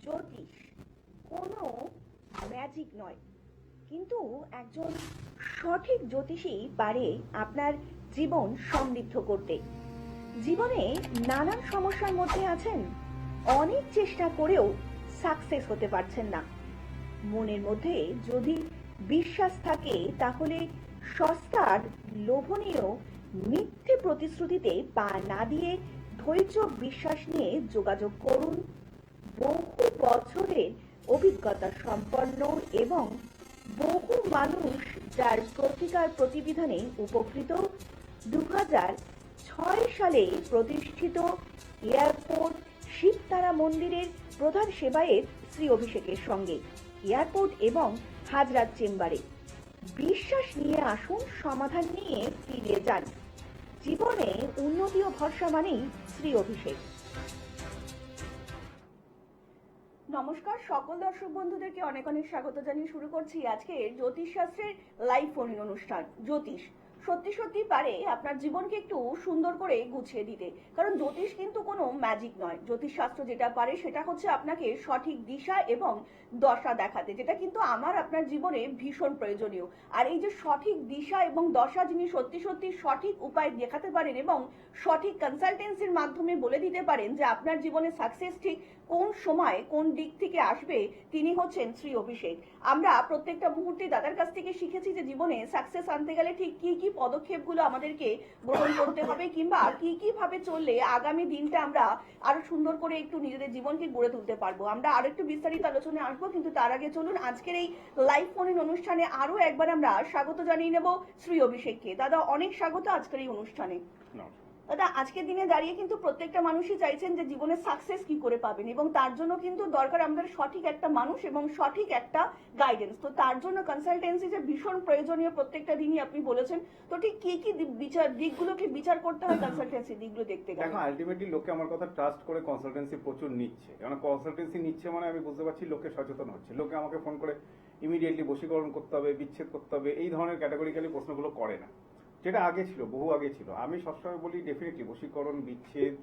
জ্যোতিষ কোনো ম্যাজিক নয়, কিন্তু একজন সঠিক জ্যোতিষী পারে আপনার জীবন সমৃদ্ধ করতে। জীবনে নানান সমস্যার মধ্যে আছেন, অনেক চেষ্টা করেও সাকসেস হতে পারছেন না। মনের মধ্যে যদি বিশ্বাস থাকে তাহলে সস্তার লোভনীয় মিথ্যে প্রতিশ্রুতিতে পা না দিয়ে ধৈর্য বিশ্বাস নিয়ে যোগাযোগ করুন। বহু বছরের অভিজ্ঞতা সম্পন্ন এবং বহু মানুষ যার প্রতিকার প্রতিবিধানে উপকৃত 2006 সালে প্রতিষ্ঠিত এয়ারপোর্ট শিবতারা মন্দিরের প্রধান সেবায়েত শ্রী অভিষেকের সঙ্গে এয়ারপোর্ট এবং হাজরাত চেম্বারে বিশ্বাস নিয়ে আসুন, সমাধান নিয়ে ফিরে যান। জীবনে উন্নতি ও ভরসা মানেই শ্রী অভিষেক। নমস্কার, সকল দর্শক বন্ধুদেরকে অনেক অনেক স্বাগত জানিয়ে শুরু করছি আজকের জ্যোতিষ শাস্ত্রের লাইভ ফোন ইন অনুষ্ঠান। জ্যোতিষ সত্যি সত্যি পারে আপনার জীবনকে একটু সুন্দর করে গুছিয়ে দিতে, কারণ জ্যোতিষ কিন্তু কোনো ম্যাজিক নয়। জ্যোতিষ শাস্ত্র যেটা পারে সেটা হচ্ছে আপনাকে সঠিক দিশা এবং দশা দেখাতে, যেটা কিন্তু আমার আপনার জীবনে ভীষণ প্রয়োজনীয়। আর এই যে সঠিক দিশা এবং দশা যিনি সত্যি সত্যি সঠিক উপায় দেখাতে পারেন এবং সঠিক কনসালটেন্সির মাধ্যমে বলে দিতে পারেন যে আপনার জীবনে সাকসেস ঠিক কোন সময় কোন দিক থেকে আসবে, তিনি হচ্ছেন শ্রী অভিষেক। আমরা প্রত্যেকটা মুহূর্তে দাদার কাছ থেকে শিখেছি যে জীবনে সাকসেস আনতে গেলে ঠিক কি কি পদক্ষেপগুলো আমাদেরকে গ্রহণ করতে হবে, কিংবা কি কি ভাবে চললে আগামী দিনটা আমরা আরো সুন্দর করে একটু নিজেদের জীবনকে গড়ে তুলতে পারবো। আমরা আরো একটু বিস্তারিত আলোচনায় আসবো, কিন্তু তার আগে চলুন আজকের এই লাইভ ফোন ইন অনুষ্ঠানে আরো একবার আমরা স্বাগত জানিয়ে নেব শ্রী অভিষেককে। দাদা, অনেক স্বাগত আজকের এই অনুষ্ঠানে। দাদা, আজকের দিনে দাঁড়িয়ে কিন্তু প্রত্যেকটা মানুষই চাইছেন যে জীবনে সাকসেস কি করে পাবেন, এবং তার জন্য কিন্তু দরকার আমাদের সঠিক একটা মানুষ এবং সঠিক একটা গাইডেন্স। তো তার জন্য কনসালটেন্সি যে ভীষণ প্রয়োজনীয় প্রত্যেকটা দিনই আপনি বলেছেন। তো ঠিক কি কি দিকগুলোকে বিচার করতে হয় কনসালটেন্সি দিকগুলো দেখতে গেলে? দেখো, আলটিমেটলি লোকে আমার কথা ট্রাস্ট করে কনসালটেন্সি প্রচুর নিচ্ছে, কারণ কনসালটেন্সি নিচ্ছে মানে আমি বুঝতে পারছি লোকে সচেতন হচ্ছে। লোকে আমাকে ফোন করে ইমিডিয়েটলি বশীকরণ করতে হবে, বিচ্ছেদ করতে হবে, এই ধরনের ক্যাটাগরিক্যালি প্রশ্নগুলো করে না, যেটা আগে ছিল, বহু আগে ছিল। আমি সবসময় বলি ডেফিনেটলি বশীকরণ, বিচ্ছেদ,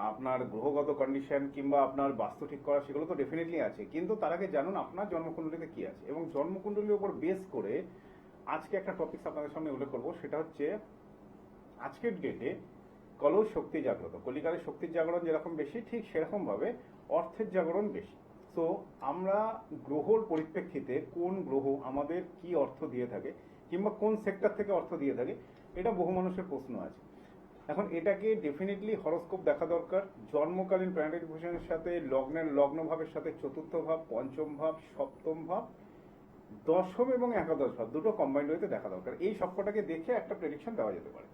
আপনার গ্রহগত কন্ডিশন কিংবা আপনার বাস্তু ঠিক করা, সেগুলো তো ডেফিনেটলি আছে, কিন্তু তার আগে জানুন আপনার জন্মকুণ্ডলীতে কি আছে, এবং জন্মকুণ্ডলীর উপর বেস করে আজকে একটা টপিক আপনাদের সামনে উল্লেখ করবো। সেটা হচ্ছে আজকের ডেটে কলৌ শক্তি জাগ্রত, কলিকালের শক্তির জাগরণ যেরকম বেশি, ঠিক সেরকম ভাবে অর্থের জাগরণ বেশি। তো আমরা গ্রহর পরিপ্রেক্ষিতে কোন গ্রহ আমাদের কি অর্থ দিয়ে থাকে কিংবা কোন সেক্টর থেকে অর্থ দিয়ে থাকে, এটা বহু মানুষের প্রশ্ন আছে। এখন এটাকে ডেফিনেটলি হরোস্কোপ দেখা দরকার। জন্মকালীন প্ল্যানেটারি পজিশনের সাথে লগ্ন ভাবের সাথে চতুর্থ ভাব, পঞ্চম ভাব, সপ্তম ভাব, দশম এবং একাদশ ভাব দুটো কম্বাইন্ড হইতে দেখা দরকার। এই সবকটাকে দেখে একটা প্রেডিকশন দেওয়া যেতে পারে।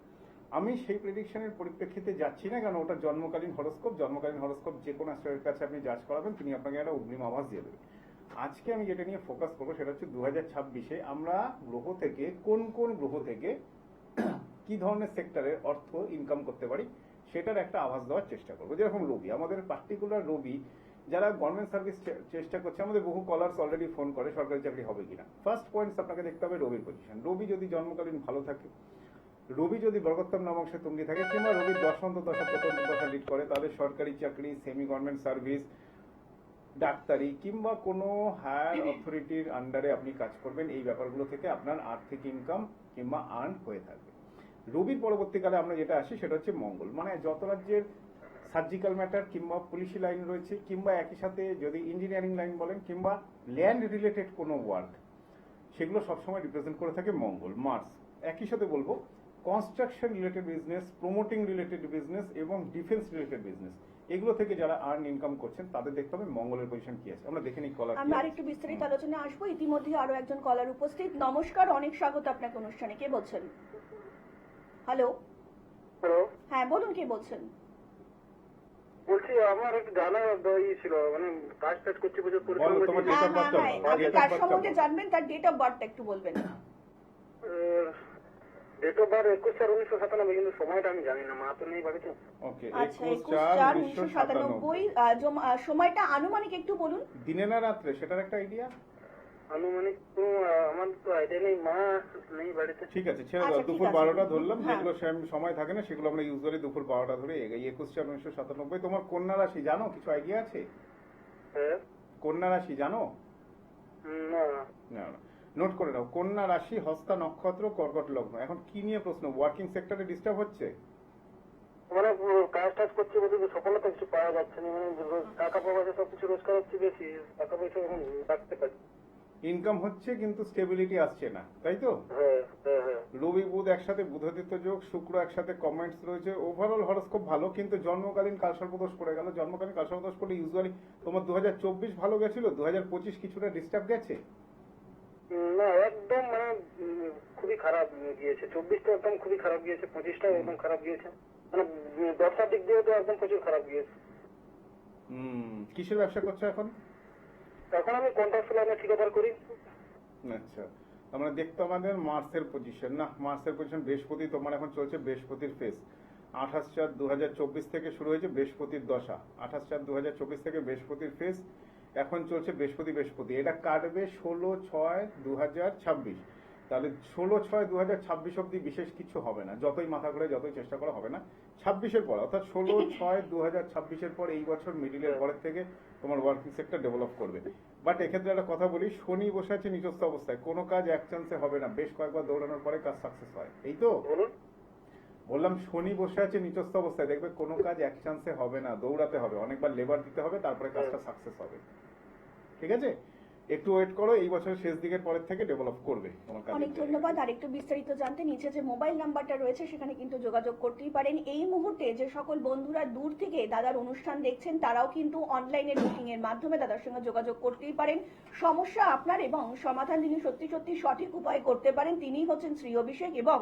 আমি সেই প্রেডিকশনের পরিপ্রেক্ষিতে যাচ্ছি না, কারণ ওটা জন্মকালীন হরোস্কোপ। জন্মকালীন হরোস্কোপ যে কোনো অ্যাস্ট্রোলজারের কাছে আপনি জাজ করাবেন, তিনি আপনাকে একটা অগ্রিম আভাস দিয়ে দেবেন। আজকে আমি যেটা নিয়ে ফোকাস করবো সেটা হচ্ছে 2026-এ আমরা গ্রহ থেকে কোন কোন গ্রহ থেকে কি ধরনের সেক্টরে অর্থ ইনকাম করতে পারি সেটার একটা আভাস দেওয়ার চেষ্টা করবো। যেরকম রবি, আমাদের পার্টিকুলার রবি যারা গভর্নমেন্ট সার্ভিস চেষ্টা করছে, আমাদের বহু কলার্স অলরেডি ফোন করে সরকারি চাকরি হবে কিনা। ফার্স্ট পয়েন্টস আপনাকে দেখতে হবে রবির পজিশন। রবি যদি জন্মকালীন ভালো থাকে, রবি যদি বরকত্তম নামাংশে তুঙ্গি থাকে, কিংবা রবির দশন্ত দশা প্রথম দশা লিড করে, তাহলে সরকারি চাকরি, সেমি গভর্নমেন্ট সার্ভিস, ডাক্তারি কিংবা কোনো হায়ার অথরিটির আন্ডারে আপনি কাজ করবেন, এই ব্যাপারগুলো থেকে আপনার আর্থিক ইনকাম কিংবা আর্ন হয়ে থাকবে। রবির পরবর্তীকালে আমরা যেটা আসি সেটা হচ্ছে মঙ্গল। মানে যত রাজ্যের সার্জিক্যাল ম্যাটার কিংবা পুলিশি লাইন রয়েছে, কিংবা একই সাথে যদি ইঞ্জিনিয়ারিং লাইন বলেন কিংবা ল্যান্ড রিলেটেড কোনো ওয়ার্ক, সেগুলো সবসময় রিপ্রেজেন্ট করে থাকে মঙ্গল। মার্স একই সাথে বলবো construction related business, promoting related business এবং ডিফেন্স রিলেটেড বিজনেস, এগুলো থেকে যারা আর্ন ইনকাম করছেন তাদের দেখতে হবে মঙ্গলের পজিশন কি আছে। আমরা দেখে নিই কলার। আমরা আরেকটু বিস্তারিত আলোচনা আসবো। ইতিমধ্যে আরো একজন কলার উপস্থিত। নমস্কার, অনেক স্বাগত আপনাকে অনুষ্ঠানে। কে বলছেন? হ্যালো। হ্যালো, হ্যাঁ বলুন, কে বলছেন? বলছি আমার একটু জানা ছিল, মানে কাজ টাজ করছি প্রচুর পরিশ্রম বলো, তোমার করছি। date of birth টা বলো। আপনি Date of কার birth টা সম্বন্ধে বলো। জানবেন, তার ডেট অফ বার্থ একটু বলবেন। ডেট অফ বার্থ 21/4/1997, কিন্তু সময়টা আমি জানি না, মা তো নেই বাড়িতে। ওকে, আচ্ছা, 21/4/1997। 21/4/1997। সময়টা আনুমানিক একটু বলুন। দিনে না রাত্রে, সেটার একটা আইডিয়া? আনুমানিক তো আমার তো আইডিয়া নেই, মা নেই বাড়িতে। ঠিক আছে, ছেড়ে দাও। আচ্ছা, ঠিক দুপুর আছে। 12টা ধরলাম, হ্যাঁ। যেগুলো সময় থাকে না সেগুলো আমরা ইউজুয়ালি দুপুর 12টা ধরে এগাই। 21/4/1997। তোমার কন্যা রাশি জানো, কিছু আইডিয়া আছে? হ্যাঁ। কন্যা রাশি জানো? না। না না, নোট করে নাও। কন্যা রাশি, হস্তা নক্ষত্র, কর্কট লগ্ন। এখন কি নিয়ে প্রশ্ন? ওয়ার্কিং সেক্টরে ডিস্টার্ব হচ্ছে? মানে কাজ টাজ করছি বলতে সফলতা কিছু পাওয়া যাচ্ছে না, মানে টাকা পয়সা সবকিছু রোজগার হচ্ছে বেশি, টাকা পয়সা এখন রাখতে পারছি। ইনকাম হচ্ছে কিন্তু স্টেবিলিটি আসছে না, তাই তো? হ্যাঁ হ্যাঁ হ্যাঁ। রবি বুধ একসাথে, বুধাদিত্য যোগ, শুক্র একসাথে, কমেন্টস রয়েছে। ওভারঅল হরস্কোপ ভালো, কিন্তু জন্মকালীন কালসর্পদোষ পড়ে গেল। জন্মকালীন কালসর্পদোষ পড়লে ইউজুয়ালি তোমার 2024 ভালো গেছিল, 2025 কিছুটা ডিস্টার্ব গেছে। না একদম মানে খুবই খারাপ গিয়েছে। 24টা একদম খুবই খারাপ গিয়েছে, 25টা একদম খারাপ গিয়েছে, মানে ব্যবসার দিক দিয়ে তো একদম প্রচুর খারাপ গিয়েছে। কিসের ব্যবসা করছো এখন? এখন আমি কন্ট্রাক্ট লাইনে ঠিকাদার করি। আচ্ছা, আমরা দেখতো আমাদের মার্সের পজিশন, না মার্সের পজিশন বৃহস্পতি তোমার এখন চলছে, বৃহস্পতির ফেস 28/4/2024 থেকে শুরু হয়েছে বৃহস্পতির দশা। 28/4/2024 থেকে বৃহস্পতির ফেস এখন চলছে। বৃহস্পতি এটা কাটবে 16/6/2026। তাহলে 16/6/2026 অব্দি বিশেষ কিছু হবে না, যতই মাথা ঘুরে যতই চেষ্টা করা হবে না। 26-এর পর অর্থাৎ 16/6/2026-এর পর এই বছর মিডিলের পরের থেকে তোমার ওয়ার্কিং সেক্টর ডেভেলপ করবে। বাট এক্ষেত্রে একটা কথা বলি, শনি বসে আছে নিচস্থ অবস্থায়, কোনো কাজ এক চান্সে হবে না, বেশ কয়েকবার দৌড়ানোর পরে কাজ সাকসেস হয়। এই তো বলুন। বললাম, শনি বসে আছে নিচস্থ অবস্থায়, দেখবে কোনো কাজ এক চান্সে হবে না, দৌড়াতে হবে, অনেকবার লেবার দিতে হবে, তারপরে কাজটা সাকসেস হবে। ঠিক আছে, একটু ওয়েট করো, এই বছরের শেষ দিকের পরের থেকে ডেভেলপ করবে তোমার কাজ। অনেক ধন্যবাদ। আর একটু বিস্তারিত জানতে নিচে যে মোবাইল নাম্বারটা রয়েছে সেখানে কিন্তু যোগাযোগ করতেই পারেন। এই মুহূর্তে যে সকল বন্ধুরা দূর থেকে দাদার অনুষ্ঠান দেখছেন তারাও কিন্তু অনলাইনে বুকিং এর মাধ্যমে দাদার সঙ্গে যোগাযোগ করতেই পারেন। সমস্যা আপনার এবং সমাধান যিনি সত্যি সত্যি সঠিক উপায় করতে পারেন তিনিই হচ্ছেন শ্রী অভিষেক, এবং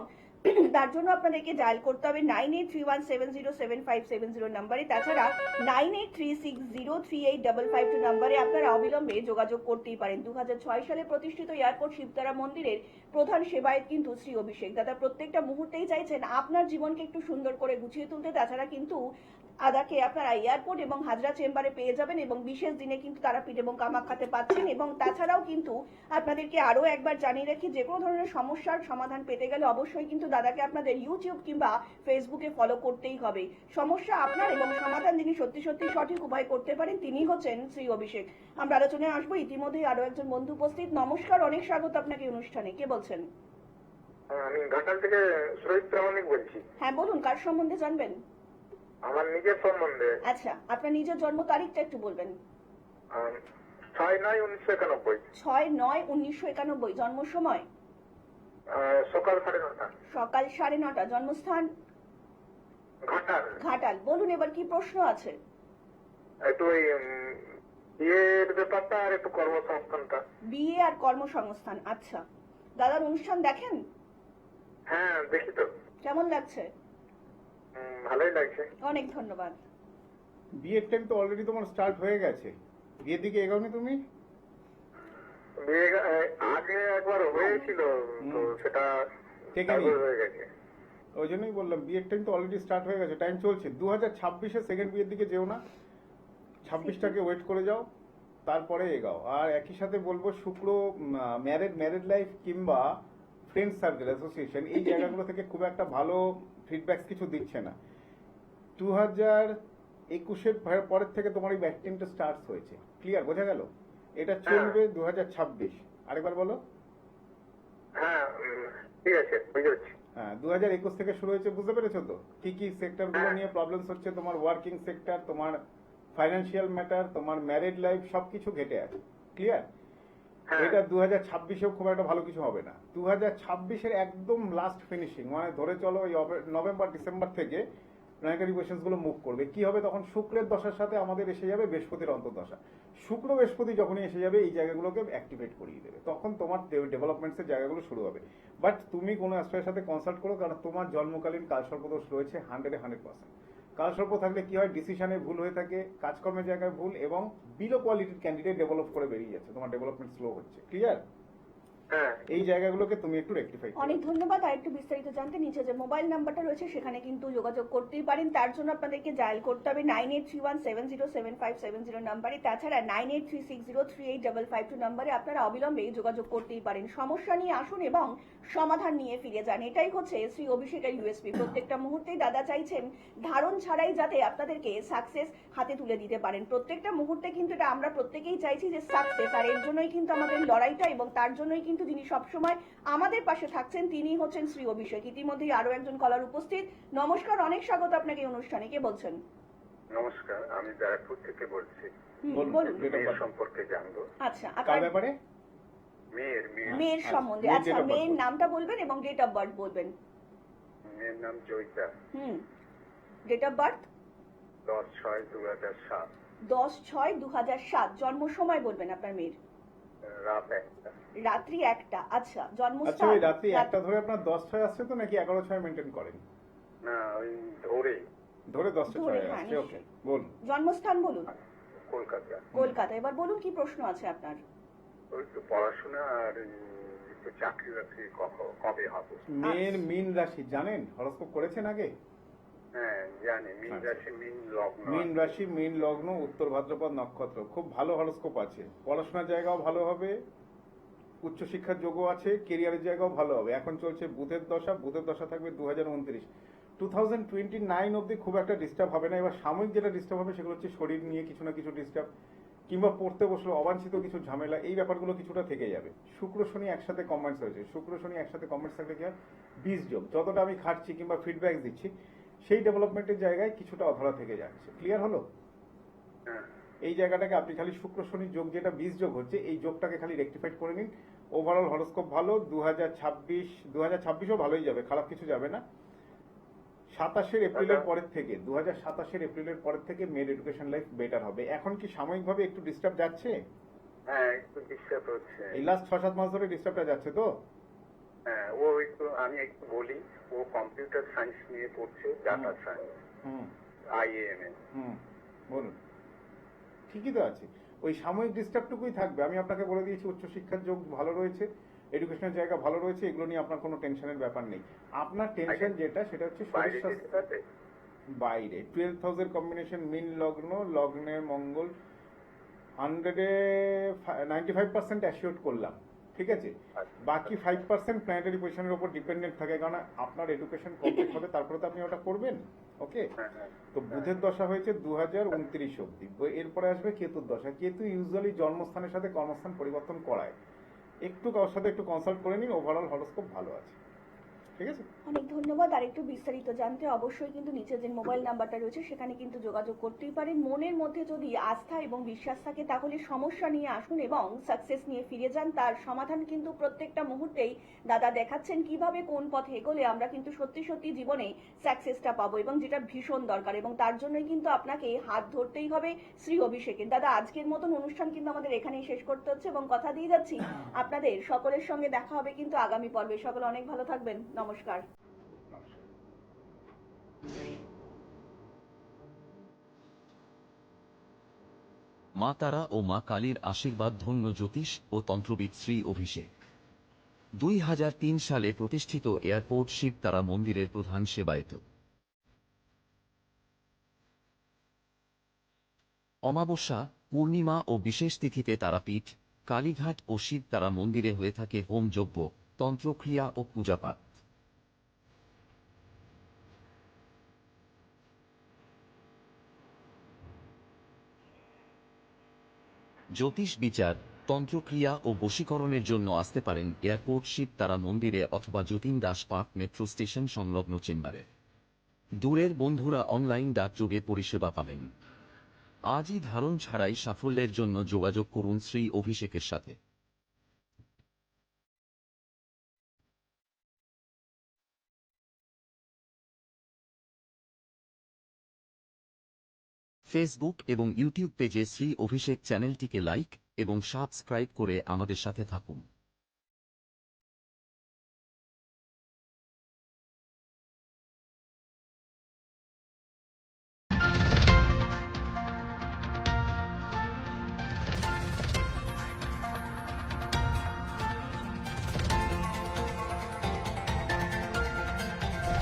তার জন্য আপনাদেরকে ডায়াল করতে হবে 9831707570 নাম্বারে। তাছাড়া 9836038552 নাম্বারে আপনারা অবিলম্বে যোগাযোগ করতেই পারেন। 2006 সালে প্রতিষ্ঠিত এয়ারপোর্ট শিবতারা মন্দিরের প্রধান সেবায়ত কিন্তু শ্রী অভিষেক দাদা প্রত্যেকটা মুহূর্তেই চাইছেন আপনার জীবনকে একটু সুন্দর করে গুছিয়ে তুলতে। তাছাড়া কিন্তু দাদাকে আপনারা এয়ারপোর্ট এবং হাজরা চেম্বারে পেয়ে যাবেন, এবং বিশেষ দিনে কিন্তু তারাপীঠ এবং কামাখ্যাতে পাচ্ছেন। এবং তাছাড়াও কিন্তু আপনাদেরকে আরো একবার জানিয়ে রাখি, যে কোনো ধরনের সমস্যার সমাধান পেতে গেলে অবশ্যই কিন্তু দাদাকে আপনাদের ইউটিউব কিংবা ফেসবুকে ফলো করতেই হবে। সমস্যা আপনার এবং সমাধান যিনি সত্যি সত্যি সঠিক উপায় করতে পারেন তিনি হচ্ছেন শ্রী অভিষেক। আমরা আলোচনায় আসবো, ইতিমধ্যেই আরো একজন বন্ধু উপস্থিত। নমস্কার, অনেক স্বাগত আপনাকে অনুষ্ঠানে। কে বলছেন? আমি ঘাটাল থেকে সুরজিৎ প্রামাণিক বলছি। হ্যাঁ বলুন, কার সম্বন্ধে জানবেন? আমার নিজের সম্বন্ধে। আচ্ছা, আপনার নিজের জন্ম তারিখটা একটু বলবেন। 6/9/1991। 6/9/1991। জন্ম সময়? সকাল 9:30। সকাল 9:30। জন্মস্থান? ঘাটাল। ঘাটাল। বলুন এবার কি প্রশ্ন আছে? একটু ওই বিয়ের ব্যাপারটা আর একটু কর্মসংস্থানটা। বিয়ে আর কর্মসংস্থান। আচ্ছা, দাদার অনুষ্ঠান দেখেন? হ্যাঁ দেখি তো। কেমন লাগছে? ভালোই লাগছে। অনেক ধন্যবাদ। বিয়ের টাইম তো অলরেডি তোমার স্টার্ট হয়ে গেছে, বিয়ের দিকে এগোনি তুমি? বিয়ে আগে একবার হয়েছিল তো সেটা টেকেনি। হয়ে গেছে। ওই জন্যই বললাম, বিয়ের টাইম তো অলরেডি স্টার্ট হয়ে গেছে, টাইম চলছে। 2026-এ সেকেন্ড বিয়ের দিকে যেও না, 26টাকে ওয়েট করে যাও, তারপরে এগাও। আর একই সাথে বলবো, শুক্র ম্যারেড লাইফ কিংবা ফ্রেন্ড সার্কেল অ্যাসোসিয়েশন এই জায়গাগুলো থেকে খুব একটা ভালো ফিডব্যাক কিছু দিচ্ছে না। 2021-এর পরের থেকে তোমার এই ব্যাক টিমটা স্টার্ট হয়েছে, ক্লিয়ার? বোঝা গেল? এটা চলবে 2026। আরেকবার বলো। হ্যাঁ ঠিক আছে, বুঝতে পারছি। হ্যাঁ, 2021 থেকে শুরু হয়েছে, বুঝতে পেরেছো তো? কি কি সেক্টর গুলো নিয়ে প্রবলেমস হচ্ছে? তোমার ওয়ার্কিং সেক্টর, তোমার ফাইন্যান্সিয়াল ম্যাটার, তোমার ম্যারিড লাইফ, সবকিছু ঘেটে আছে, ক্লিয়ার? এটা 2026-এও খুব একটা ভালো কিছু হবে না। 2026-এর একদম লাস্ট ফিনিশিং, মানে ধরে চলো এই নভেম্বর ডিসেম্বর থেকে প্ল্যানেটারি কোয়েশ্চেন্স গুলো মুভ করবে। কি হবে তখন? শুক্রের দশার সাথে আমাদের এসে যাবে বৃহস্পতির অন্তর্দশা। শুক্র বৃহস্পতি যখনই এসে যাবে এই জায়গাগুলোকে অ্যাক্টিভেট করিয়ে দেবে, তখন তোমার ডেভেলপমেন্টস এর জায়গাগুলো শুরু হবে। বাট তুমি কোনো অ্যাস্ট্রোলজারের সাথে কনসাল্ট করো, কারণ তোমার জন্মকালীন কালসর্পদোষ রয়েছে 100%। কালসর্প থাকলে কি হয়? ডিসিশনে ভুল হয়ে থাকে, কাজকর্মের জায়গায় ভুল, এবং বিলো কোয়ালিটির ক্যান্ডিডেট ডেভেলপ করে বেরিয়ে যাচ্ছে, তোমার ডেভেলপমেন্ট স্লো হচ্ছে, ক্লিয়ার? এই জায়গাগুলোকে তুমি একটু রেকটিফাই করো। অনেক ধন্যবাদ। আর একটু বিস্তারিত জানতে নিচে যে মোবাইল নাম্বারটা রয়েছে সেখানে কিন্তু যোগাযোগ করতেই পারেন। তার জন্য আপনাদেরকে ডায়াল করতে হবে 9831707570 নাম্বারে। তাছাড়া 9836038552 নাম্বারে আপনারা অবিলম্বে যোগাযোগ করতেই পারেন। সমস্যা নিয়ে আসুন এবং সমাধান নিয়ে ফিরে যান। এটাই হচ্ছে শ্রী অভিষেকের ইউএসপি। প্রত্যেকটা মুহূর্তেই দাদা চাইছেন ধারণ ছাড়াই যাতে আপনাদেরকে সাকসেস হাতে তুলে দিতে পারেন। প্রত্যেকটা মুহূর্তে কিন্তু এটা আমরা প্রত্যেকেই চাইছি যে সাকসেস, আর এর জন্যই কিন্তু আমাদের লড়াইটা, এবং তার জন্যই কিন্তু যিনি সবসময় আমাদের পাশে থাকছেন তিনি হচ্ছেন শ্রী অভিষেক। ইতিমধ্যেই আরো একজন কলার উপস্থিত। নমস্কার, অনেক স্বাগত আপনাকে এই অনুষ্ঠানে। কে বলছেন? নমস্কার, আমি ব্যারাকপুর থেকে বলছি। বলুন। মেয়ের সম্পর্কে জানবো। আচ্ছা, কার আপনার ব্যাপারে? মেয়ের সম্বন্ধে। মেয়ের আচ্ছা, date of birth মেয়ের বলুন। নামটা বলবেন এবং ডেট অফ বার্থ বলবেন। মেয়ের নাম জয়িতা। Date of birth 10/6/2007, 10/6/2007। জন্ম সময় বলবেন আপনার মেয়ের। রাত 1টা। রাত্রি 1টা। আচ্ছা, আচ্ছা, জন্মস্থান? ওই রাত্রি 1টা ধরে আপনার 10/6 আসছে তো, নাকি 11/6 মেনটেন করেন? না, ওই ধরেই ধরে 10/6 ধরে, আসছে। হ্যাঁ, ওকে, বলুন। জন্মস্থান বলুন। কলকাতা। কলকাতা। এবার বলুন কি প্রশ্ন আছে আপনার। ওই তো পড়াশোনা আর একটু চাকরি বাকরি কবে হবে? মেয়ের মীন রাশি জানেন? হরস্কোপ করেছেন আগে? হ্যাঁ, জানি। মীন রাশি, মীন লগ্ন। মীন রাশি, মীন লগ্ন, উত্তর ভাদ্রপদ নক্ষত্র। খুব ভালো হরস্কোপ আছে। পড়াশোনার জায়গাও ভালো হবে, উচ্চশিক্ষার যোগও আছে, কেরিয়ারের জায়গাও ভালো হবে। এখন চলছে বুধের দশা। বুধের দশা থাকবে 2029। 2029 অব্দি খুব একটা ডিস্টার্ব হবে না। এবার সাময়িক যেটা ডিস্টার্ব হবে সেগুলো হচ্ছে শরীর নিয়ে কিছু না কিছু ডিস্টার্ব, কিংবা পড়তে বসলে অবাঞ্ছিত কিছু ঝামেলা, এই ব্যাপারগুলো কিছুটা থেকে যাবে। শুক্র শনি একসাথে কম্বাইন্স হয়েছে। শুক্র শনি একসাথে কম্বাইন্স থাকলে কি হয়, 20 যোগ। যতটা আমি খাটছি কিংবা ফিডব্যাক দিচ্ছি সেই ডেভেলপমেন্টের জায়গায় কিছুটা অধরা থেকে যাচ্ছে। ক্লিয়ার হলো? হ্যাঁ, এই জায়গাটাকে আপনি খালি শুক্র শনি যোগ, যেটা 20 যোগ হচ্ছে, এই যোগটাকে খালি রেকটিফাইড করে নিন। ওভারঅল হরস্কোপ ভালো। 2026ও ভালোই যাবে, খারাপ কিছু যাবে না। 27 এপ্রিলের পরের থেকে, 2027 এপ্রিলের পরের থেকে মেয়ের এডুকেশন লাইফ বেটার হবে। এখন কি সাময়িকভাবে একটু ডিস্টার্ব যাচ্ছে? হ্যাঁ, একটু ডিস্টার্ব হচ্ছে। এই লাস্ট 6-7 মাস ধরে ডিস্টার্বটা যাচ্ছে তো? হ্যাঁ, ও একটু, আমি একটু বলি, ও কম্পিউটার সায়েন্স নিয়ে পড়ছে, ডাটা সায়েন্স, হুম IAM-এ। হুম বলুন। ঠিকই তো আছে। ওই সাময়িক ডিস্টার্বটুকুই থাকবে। আমি আপনাকে বলে দিয়েছি উচ্চশিক্ষার যোগ ভালো রয়েছে, এডুকেশনের জায়গা ভালো রয়েছে, এগুলো নিয়ে আপনার কোনো টেনশনের ব্যাপার নেই। আপনার টেনশন যেটা, সেটা হচ্ছে শরীর বাইরে স্বাস্থ্য। যেতে পারবে? বাইরে 12th হাউসের কম্বিনেশন, মিন লগ্ন, লগ্নের মঙ্গল 100-এ 95% অ্যাসিওর করলাম, ঠিক আছে? বাকি 5% প্ল্যানেটারি পজিশনের উপর ডিপেন্ডেন্ট থাকে, কারণ আপনার এডুকেশন কমপ্লিট হবে, তারপরে তো আপনি ওটা করবেন। ওকে, হ্যাঁ, হ্যাঁ। তো বুধের দশা হয়েছে 2029 অব্দি। এরপরে আসবে কেতুর দশা। কেতু ইউজুয়ালি জন্মস্থানের সাথে কর্মস্থান পরিবর্তন করায়। একটু কারোর সাথে একটু কনসাল্ট করে নিন, ওভারঅল হরস্কোপ ভালো আছে। ঠিক আছে? অনেক ধন্যবাদ। আর একটু বিস্তারিত জানতে অবশ্যই কিন্তু নিচে যে মোবাইল নাম্বারটা রয়েছে সেখানে কিন্তু যোগাযোগ করতেই পারেন। মনের মধ্যে যদি আস্থা এবং বিশ্বাস থাকে তাহলে সমস্যা নিয়ে আসুন এবং সাকসেস নিয়ে ফিরে যান। তার সমাধান কিন্তু প্রত্যেকটা মুহূর্তেই দাদা দেখাচ্ছেন কিভাবে কোন পথে এগোলে আমরা কিন্তু সত্যি সত্যি জীবনে সাকসেসটা পাবো, এবং যেটা ভীষণ দরকার, এবং তার জন্যই কিন্তু আপনাকে হাত ধরতেই হবে শ্রী অভিষেকের। দাদা, আজকের মতন অনুষ্ঠান কিন্তু আমাদের এখানেই শেষ করতে হচ্ছে, এবং কথা দিয়ে যাচ্ছি আপনাদের সকলের সঙ্গে দেখা হবে কিন্তু আগামী পর্বে। সকলে অনেক ভালো থাকবেন। নমস্কার। মা তারা ও মা কালীর আশীর্বাদ ধন্য জ্যোতিষ ও তন্ত্রবিদ শ্রী অভিষেক 2003 সালে প্রতিষ্ঠিত এয়ারপোর্ট শিব তারা মন্দিরের প্রধান সেবায়েত। অমাবস্যা, পূর্ণিমা ও বিশেষ তিথিতে তারাপীঠ, কালীঘাট ও শিব তারা মন্দিরে হয়ে থাকে হোম যজ্ঞ, তন্ত্রক্রিয়া ও পূজাপাঠ। জ্যোতিষ বিচার, তন্ত্রক্রিয়া ও বশীকরণের জন্য আসতে পারেন এয়ারপোর্ট শিব তারা মন্দিরে অথবা Jatin Das park metro station সংলগ্ন চেম্বারে। দূরের বন্ধুরা অনলাইন ডাকযোগে পরিষেবা পাবেন। আজই ধারণ ছাড়াই সাফল্যের জন্য যোগাযোগ করুন শ্রী অভিষেকের সাথে। ফেসবুক এবং ইউটিউব পেজে শ্রী অভিষেক চ্যানেলটিকে লাইক এবং সাবস্ক্রাইব করে আমাদের সাথে থাকুন।